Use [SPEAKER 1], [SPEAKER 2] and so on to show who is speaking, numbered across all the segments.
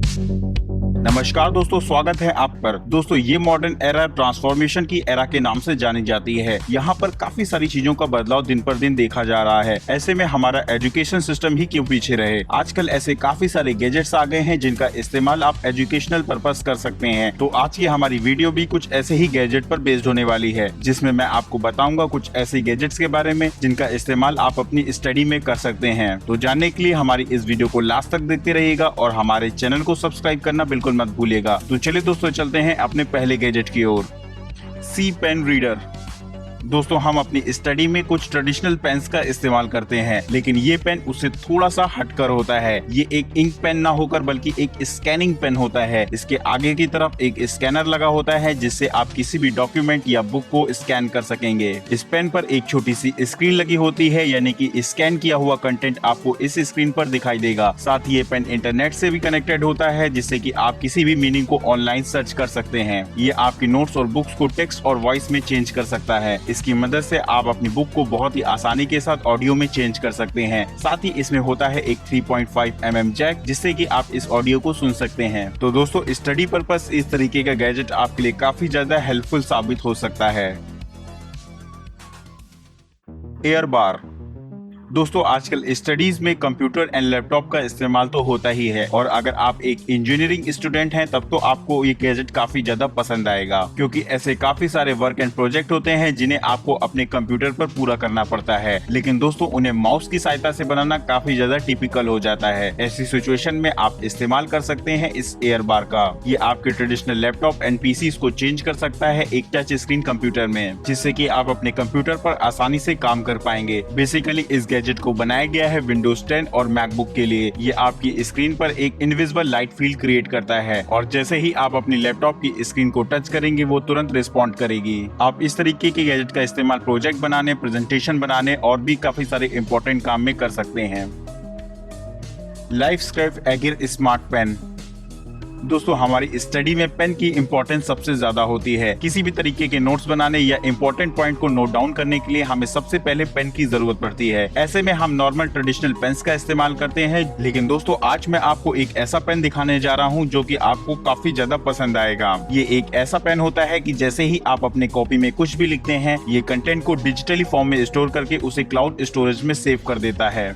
[SPEAKER 1] नमस्कार दोस्तों, स्वागत है आप पर। दोस्तों, ये मॉडर्न एरा ट्रांसफॉर्मेशन की एरा के नाम से जानी जाती है। यहाँ पर काफी सारी चीजों का बदलाव दिन पर दिन देखा जा रहा है। ऐसे में हमारा एजुकेशन सिस्टम ही क्यों पीछे रहे। आजकल ऐसे काफी सारे गैजेट्स आ गए हैं जिनका इस्तेमाल आप एजुकेशनल पर्पस कर सकते हैं। तो आज की हमारी वीडियो भी कुछ ऐसे ही गैजेट पर बेस्ड होने वाली है, जिसमें मैं आपको बताऊंगा कुछ ऐसे गैजेट्स के बारे में जिनका इस्तेमाल आप अपनी स्टडी में कर सकते हैं। तो जानने के लिए हमारी इस वीडियो को लास्ट तक देखते रहिएगा और हमारे चैनल को सब्सक्राइब करना बिल्कुल मत भूलिएगा। तो चलिए दोस्तों, चलते हैं अपने पहले गैजेट की ओर। सी पेन रीडर। दोस्तों, हम अपनी स्टडी में कुछ ट्रेडिशनल पेन्स का इस्तेमाल करते हैं, लेकिन ये पेन उससे थोड़ा सा हटकर होता है। ये एक इंक पेन ना होकर बल्कि एक स्कैनिंग पेन होता है। इसके आगे की तरफ एक स्कैनर लगा होता है जिससे आप किसी भी डॉक्यूमेंट या बुक को स्कैन कर सकेंगे। इस पेन पर एक छोटी सी स्क्रीन लगी होती है, यानी कि स्कैन किया हुआ कंटेंट आपको इस स्क्रीन पर दिखाई देगा। साथ ही ये पेन इंटरनेट से भी कनेक्टेड होता है, जिससे कि आप किसी भी मीनिंग को ऑनलाइन सर्च कर सकते हैं। ये आपकी नोट्स और बुक्स को टेक्स्ट और वॉइस में चेंज कर सकता है। इसकी मदद से आप अपनी बुक को बहुत ही आसानी के साथ ऑडियो में चेंज कर सकते हैं। साथ ही इसमें होता है एक 3.5 mm जैक, जिससे कि आप इस ऑडियो को सुन सकते हैं। तो दोस्तों, स्टडी पर्पस इस तरीके का गैजेट आपके लिए काफी ज्यादा हेल्पफुल साबित हो सकता है। एयर बार। दोस्तों, आजकल स्टडीज में कंप्यूटर एंड लैपटॉप का इस्तेमाल तो होता ही है, और अगर आप एक इंजीनियरिंग स्टूडेंट हैं तब तो आपको ये गैजेट काफी ज्यादा पसंद आएगा, क्योंकि ऐसे काफी सारे वर्क एंड प्रोजेक्ट होते हैं जिन्हें आपको अपने कंप्यूटर पर पूरा करना पड़ता है। लेकिन दोस्तों, उन्हें माउस की सहायता से बनाना काफी ज्यादा टिपिकल हो जाता है। ऐसी सिचुएशन में आप इस्तेमाल कर सकते हैं इस एयर बार का। ये आपके ट्रेडिशनल लैपटॉप एंड पीसी को चेंज कर सकता है एक टच स्क्रीन कंप्यूटर में, जिससे कि आप अपने कंप्यूटर पर आसानी से काम कर पाएंगे। बेसिकली इस गैजेट को बनाया गया है विंडोज 10 और मैकबुक के लिए। ये आपकी स्क्रीन पर एक इनविजिबल लाइट फील्ड क्रिएट करता है, और जैसे ही आप अपनी लैपटॉप की स्क्रीन को टच करेंगे वो तुरंत रिस्पॉन्ड करेगी। आप इस तरीके के गैजेट का इस्तेमाल प्रोजेक्ट बनाने, प्रेजेंटेशन बनाने और भी काफी सारे इंपॉर्टेंट काम में कर सकते हैं। Livescribe Aegir smart pen. दोस्तों, हमारी स्टडी में पेन की इम्पोर्टेंस सबसे ज्यादा होती है। किसी भी तरीके के नोट्स बनाने या इम्पोर्टेंट पॉइंट को नोट डाउन करने के लिए हमें सबसे पहले पेन की जरूरत पड़ती है। ऐसे में हम नॉर्मल ट्रेडिशनल पेन्स का इस्तेमाल करते हैं, लेकिन दोस्तों आज मैं आपको एक ऐसा पेन दिखाने जा रहा हूं जो कि आपको काफी ज्यादा पसंद आएगा। ये एक ऐसा पेन होता है कि जैसे ही आप अपने कॉपी में कुछ भी लिखते हैं, ये कंटेंट को डिजिटली फॉर्म में स्टोर करके उसे क्लाउड स्टोरेज में सेव कर देता है।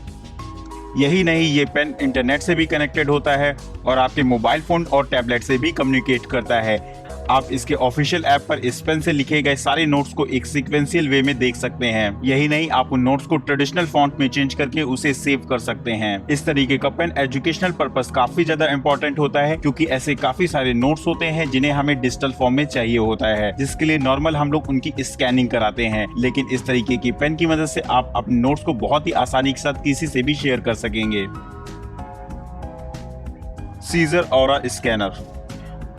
[SPEAKER 1] यही नहीं, ये पेन इंटरनेट से भी कनेक्टेड होता है और आपके मोबाइल फोन और टैबलेट से भी कम्युनिकेट करता है। आप इसके ऑफिशियल ऐप पर इस पेन से लिखे गए सारे नोट्स को एक सीक्वेंशियल वे में देख सकते हैं। यही नहीं, आप उन नोट्स को ट्रेडिशनल फॉन्ट में चेंज करके उसे सेव कर सकते हैं। इस तरीके का पेन एजुकेशनल पर्पस काफी ज्यादा इंपॉर्टेंट होता है, क्योंकि ऐसे काफी सारे नोट्स होते हैं जिन्हें हमें डिजिटल फॉर्म में चाहिए होता है, जिसके लिए नॉर्मल हम लोग उनकी स्कैनिंग कराते हैं। लेकिन इस तरीके की पेन की मदद से आप अपने नोट्स को बहुत ही आसानी के साथ किसी से भी शेयर कर सकेंगे। Seizure aura scanner.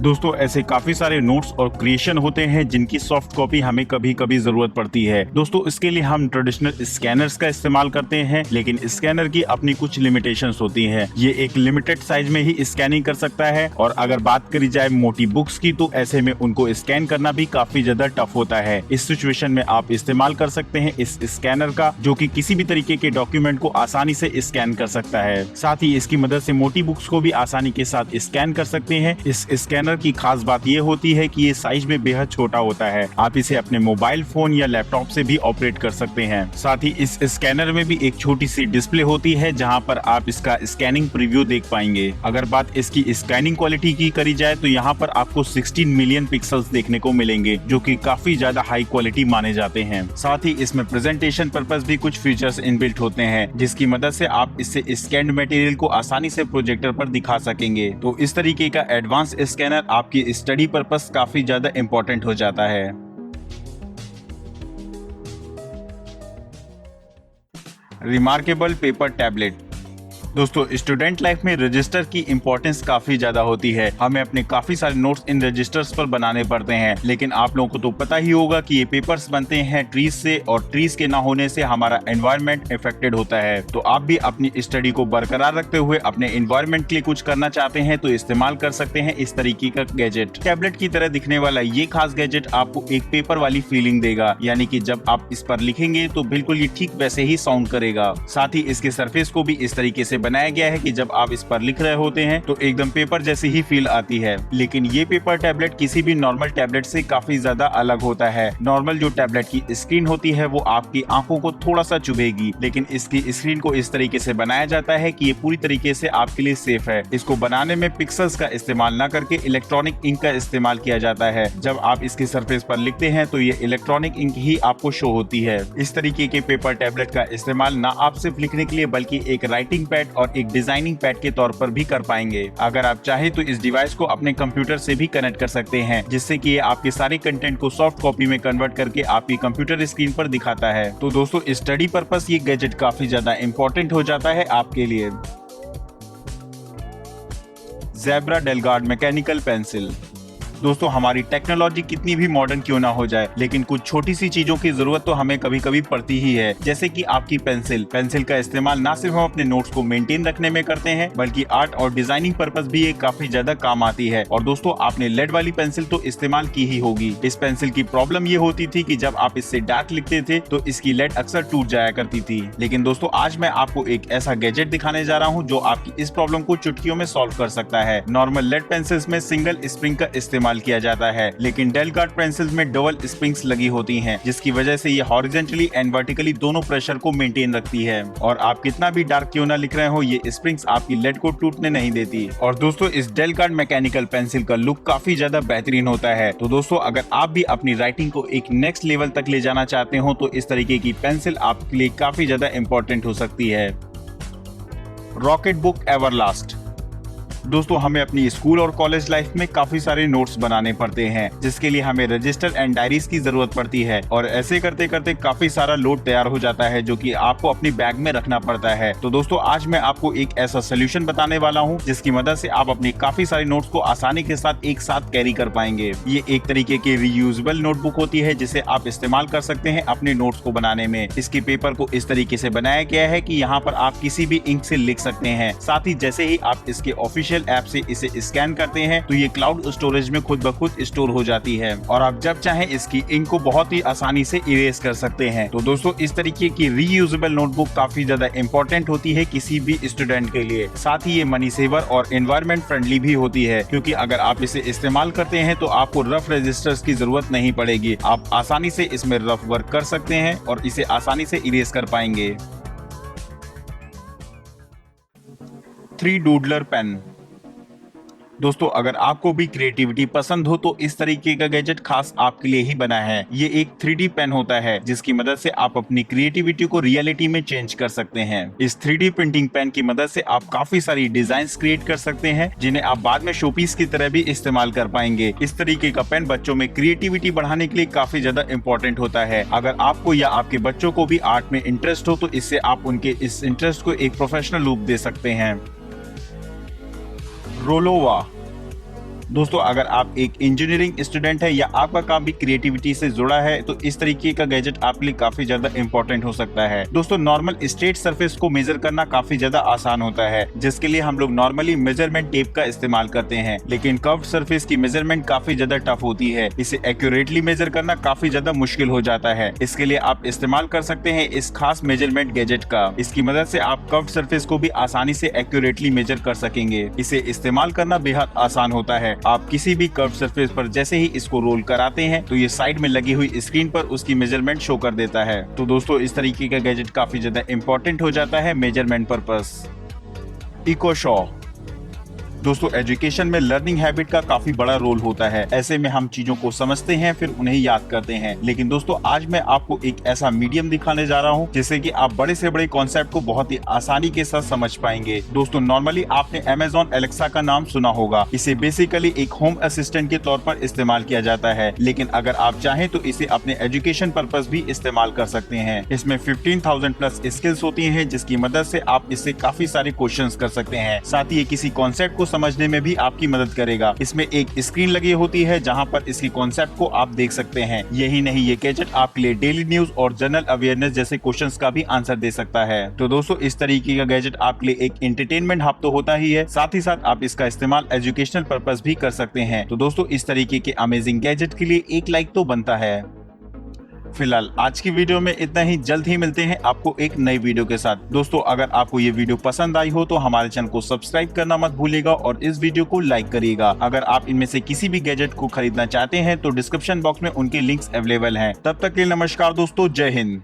[SPEAKER 1] दोस्तों, ऐसे काफी सारे नोट्स और क्रिएशन होते हैं जिनकी सॉफ्ट कॉपी हमें कभी कभी जरूरत पड़ती है। दोस्तों, इसके लिए हम ट्रेडिशनल स्कैनर्स का इस्तेमाल करते हैं, लेकिन स्कैनर की अपनी कुछ लिमिटेशंस होती हैं। ये एक लिमिटेड साइज में ही स्कैनिंग कर सकता है, और अगर बात करी जाए मोटी बुक्स की तो ऐसे में उनको स्कैन करना भी काफी ज्यादा टफ होता है। इस सिचुएशन में आप इस्तेमाल कर सकते हैं इस स्कैनर का, जो कि किसी भी तरीके के डॉक्यूमेंट को आसानी से स्कैन कर सकता है। साथ ही इसकी मदद से मोटी बुक्स को भी आसानी के साथ स्कैन कर सकते हैं। इस स्कैनर की खास बात यह होती है कि ये साइज में बेहद छोटा होता है। आप इसे अपने मोबाइल फोन या लैपटॉप से भी ऑपरेट कर सकते हैं। साथ ही इस स्कैनर में भी एक छोटी सी डिस्प्ले होती है जहां पर आप इसका स्कैनिंग प्रीव्यू देख पाएंगे। अगर बात इसकी स्कैनिंग क्वालिटी की करी जाए तो यहाँ पर आपको 16 मिलियन पिक्सल्स देखने को मिलेंगे, जो कि काफी ज्यादा हाई क्वालिटी माने जाते हैं। साथ ही इसमें प्रेजेंटेशन पर्पस भी कुछ फीचर्स इनबिल्ट होते हैं, जिसकी मदद से आप इससे स्कैन्ड मटेरियल को आसानी से प्रोजेक्टर पर दिखा सकेंगे। तो इस तरीके का एडवांस स्कैनर आपकी स्टडी पर्पस काफी ज्यादा इंपॉर्टेंट हो जाता है। Remarkable paper tablet. दोस्तों, स्टूडेंट लाइफ में रजिस्टर की इम्पोर्टेंस काफी ज्यादा होती है। हमें अपने काफी सारे नोट्स इन रजिस्टर्स पर बनाने पड़ते हैं, लेकिन आप लोगों को तो पता ही होगा कि ये पेपर्स बनते हैं ट्रीज से, और ट्रीज के ना होने से हमारा एनवायरनमेंट इफेक्टेड होता है। तो आप भी अपनी स्टडी को बरकरार रखते हुए अपने एनवायरनमेंट के लिए कुछ करना चाहते हैं तो इस्तेमाल कर सकते हैं इस तरीके का गैजेट। टैबलेट की तरह दिखने वाला ये खास गैजेट आपको एक पेपर वाली फीलिंग देगा, यानी कि जब आप इस पर लिखेंगे तो बिल्कुल ये ठीक वैसे ही साउंड करेगा। साथ ही इसके सरफेस को भी इस तरीके से बनाया गया है कि जब आप इस पर लिख रहे होते हैं तो एकदम पेपर जैसी ही फील आती है। लेकिन ये पेपर टैबलेट किसी भी नॉर्मल टैबलेट से काफी ज्यादा अलग होता है। नॉर्मल जो टैबलेट की स्क्रीन होती है वो आपकी आंखों को थोड़ा सा चुभेगी, लेकिन इसकी स्क्रीन को इस तरीके से बनाया जाता है कि ये पूरी तरीके से आपके लिए सेफ है। इसको बनाने में पिक्सल्स का इस्तेमाल न करके इलेक्ट्रॉनिक इंक का इस्तेमाल किया जाता है। जब आप इसके सरफेस पर लिखते हैं तो ये इलेक्ट्रॉनिक इंक ही आपको शो होती है। इस तरीके के पेपर टैबलेट का इस्तेमाल न आप सिर्फ लिखने के लिए बल्कि एक राइटिंग पैड और एक डिजाइनिंग पैड के तौर पर भी कर पाएंगे। अगर आप चाहे तो इस डिवाइस को अपने कंप्यूटर से भी कनेक्ट कर सकते हैं, जिससे कि ये आपके सारे कंटेंट को सॉफ्ट कॉपी में कन्वर्ट करके आपकी कंप्यूटर स्क्रीन पर दिखाता है। तो दोस्तों स्टडी पर्पस ये गैजेट काफी ज्यादा इंपॉर्टेंट हो जाता है आपके लिए। Zebra DelGuard mechanical pencil. दोस्तों हमारी टेक्नोलॉजी कितनी भी मॉडर्न क्यों ना हो जाए, लेकिन कुछ छोटी सी चीजों की जरूरत तो हमें कभी कभी पड़ती ही है। जैसे कि आपकी पेंसिल का इस्तेमाल ना सिर्फ हम अपने नोट्स को मेंटेन रखने में करते हैं, बल्कि आर्ट और डिजाइनिंग पर्पस भी ये काफी ज्यादा काम आती है। और दोस्तों आपने लेड वाली पेंसिल तो इस्तेमाल की ही होगी। इस पेंसिल की प्रॉब्लम ये होती थी कि जब आप इससे डार्क लिखते थे तो इसकी लेड अक्सर टूट जाया करती थी। लेकिन दोस्तों आज मैं आपको एक ऐसा गैजेट दिखाने जा रहा हूँ जो आपकी इस प्रॉब्लम को चुटकियों में सॉल्व कर सकता है। नॉर्मल लेड पेंसिल्स में सिंगल स्प्रिंग का इस्तेमाल किया जाता है, लेकिन डेलगार्ड पेंसिल्स में डबल स्प्रिंग्स लगी होती हैं, जिसकी वजह से ये हॉरिजॉन्टली एंड वर्टिकली दोनों प्रेशर को मेंटेन रखती है। और आप कितना भी डार्क क्यों ना लिख रहे हो, ये स्प्रिंग्स आपकी लेड को टूटने नहीं देती। और दोस्तों इस डेलगार्ड मैकेनिकल पेंसिल का लुक काफी ज्यादा बेहतरीन होता है। तो दोस्तों अगर आप भी अपनी राइटिंग को एक नेक्स्ट लेवल तक ले जाना चाहते हो तो इस तरीके की पेंसिल आपके लिए काफी ज्यादा इंपॉर्टेंट हो सकती है। Rocket book Everlast. दोस्तों हमें अपनी स्कूल और कॉलेज लाइफ में काफी सारे नोट्स बनाने पड़ते हैं, जिसके लिए हमें रजिस्टर एंड डायरीज की जरूरत पड़ती है। और ऐसे करते करते काफी सारा लोड तैयार हो जाता है जो कि आपको अपनी बैग में रखना पड़ता है। तो दोस्तों आज मैं आपको एक ऐसा सोल्यूशन बताने वाला हूं जिसकी मदद से आप अपनी काफी सारे नोट्स को आसानी के साथ एक साथ कैरी कर पाएंगे। ये एक तरीके की रीयूजेबल नोटबुक होती है जिसे आप इस्तेमाल कर सकते हैं अपने नोट्स को बनाने में। इसके पेपर को इस तरीके से बनाया गया है कि यहाँ पर आप किसी भी इंक से लिख सकते हैं। साथ ही जैसे ही आप इसके ऑफिशियल ऐप से इसे स्कैन करते हैं तो ये क्लाउड स्टोरेज में खुद ब खुद स्टोर हो जाती है और आप जब चाहें इसकी इंक को बहुत ही आसानी से इरेज कर सकते हैं। तो दोस्तों इस तरीके की रीयूजेबल नोटबुक काफी ज्यादा इंपॉर्टेंट होती है किसी भी स्टूडेंट के लिए। साथ ही ये मनी सेवर और एनवायरमेंट फ्रेंडली भी होती है, क्योंकि अगर आप इसे इस्तेमाल करते हैं तो आपको रफ रजिस्टर्स की जरूरत नहीं पड़ेगी। आप आसानी से इसमें रफ वर्क कर सकते हैं और इसे आसानी से इरेज कर पाएंगे। 3 डूडलर पेन। दोस्तों अगर आपको भी क्रिएटिविटी पसंद हो तो इस तरीके का गैजेट खास आपके लिए ही बना है। ये एक 3D पेन होता है जिसकी मदद से आप अपनी क्रिएटिविटी को रियलिटी में चेंज कर सकते हैं। इस 3D प्रिंटिंग पेन की मदद से आप काफी सारी डिजाइन्स क्रिएट कर सकते हैं जिन्हें आप बाद में शोपीस की तरह भी इस्तेमाल कर पाएंगे। इस तरीके का पेन बच्चों में क्रिएटिविटी बढ़ाने के लिए काफी ज्यादा इंपॉर्टेंट होता है। अगर आपको या आपके बच्चों को भी आर्ट में इंटरेस्ट हो तो इससे आप उनके इस इंटरेस्ट को एक प्रोफेशनल रूप दे सकते हैं। रोलोवा। दोस्तों अगर आप एक इंजीनियरिंग स्टूडेंट है या आपका काम भी क्रिएटिविटी से जुड़ा है तो इस तरीके का गैजेट आपके लिए काफी ज्यादा इंपॉर्टेंट हो सकता है। दोस्तों नॉर्मल स्ट्रेट सरफेस को मेजर करना काफी ज्यादा आसान होता है, जिसके लिए हम लोग नॉर्मली मेजरमेंट टेप का इस्तेमाल करते हैं, लेकिन कर्व्ड सरफेस की मेजरमेंट काफी ज्यादा टफ होती है। इसे एक्यूरेटली मेजर करना काफी ज्यादा मुश्किल हो जाता है। इसके लिए आप इस्तेमाल कर सकते हैं इस खास मेजरमेंट गैजेट का। इसकी मदद से आप कर्व्ड सरफेस को भी आसानी से एक्यूरेटली मेजर कर सकेंगे। इसे इस्तेमाल करना बेहद आसान होता है। आप किसी भी कर्व सरफेस पर जैसे ही इसको रोल कराते हैं तो ये साइड में लगी हुई स्क्रीन पर उसकी मेजरमेंट शो कर देता है। तो दोस्तों इस तरीके का गैजेट काफी ज्यादा इंपॉर्टेंट हो जाता है मेजरमेंट पर्पस। इकोशॉ। दोस्तों एजुकेशन में लर्निंग हैबिट का काफी बड़ा रोल होता है। ऐसे में हम चीजों को समझते हैं फिर उन्हें याद करते हैं, लेकिन दोस्तों आज मैं आपको एक ऐसा मीडियम दिखाने जा रहा हूं जिससे कि आप बड़े से बड़े कॉन्सेप्ट को बहुत ही आसानी के साथ समझ पाएंगे। दोस्तों नॉर्मली आपने Amazon Alexa का नाम सुना होगा। इसे बेसिकली एक होम असिस्टेंट के तौर पर इस्तेमाल किया जाता है, लेकिन अगर आप चाहें तो इसे अपने एजुकेशन पर्पस भी इस्तेमाल कर सकते हैं। इसमें 15,000 प्लस स्किल्स होती हैं जिसकी मदद से आप इससे काफी सारे क्वेश्चंस कर सकते हैं। साथ ही ये किसी कॉन्सेप्ट को समझने में भी आपकी मदद करेगा। इसमें एक स्क्रीन लगी होती है जहां पर इसके कॉन्सेप्ट को आप देख सकते हैं। यही नहीं, ये गैजेट आपके लिए डेली न्यूज और जनरल अवेयरनेस जैसे क्वेश्चंस का भी आंसर दे सकता है। तो दोस्तों इस तरीके का गैजेट आपके लिए एक एंटरटेनमेंट हब तो होता ही है, साथ ही साथ आप इसका इस्तेमाल एजुकेशनल पर्पस भी कर सकते हैं। तो दोस्तों इस तरीके के अमेजिंग गैजेट के लिए एक लाइक तो बनता है। फिलहाल आज की वीडियो में इतना ही। जल्द ही मिलते हैं आपको एक नई वीडियो के साथ। दोस्तों, अगर आपको ये वीडियो पसंद आई हो तो हमारे चैनल को सब्सक्राइब करना मत भूलिएगा और इस वीडियो को लाइक करिएगा। अगर आप इनमें से किसी भी गैजेट को खरीदना चाहते हैं तो डिस्क्रिप्शन बॉक्स में उनके लिंक्स अवेलेबल हैं। तब तक के लिए नमस्कार दोस्तों, जय हिंद।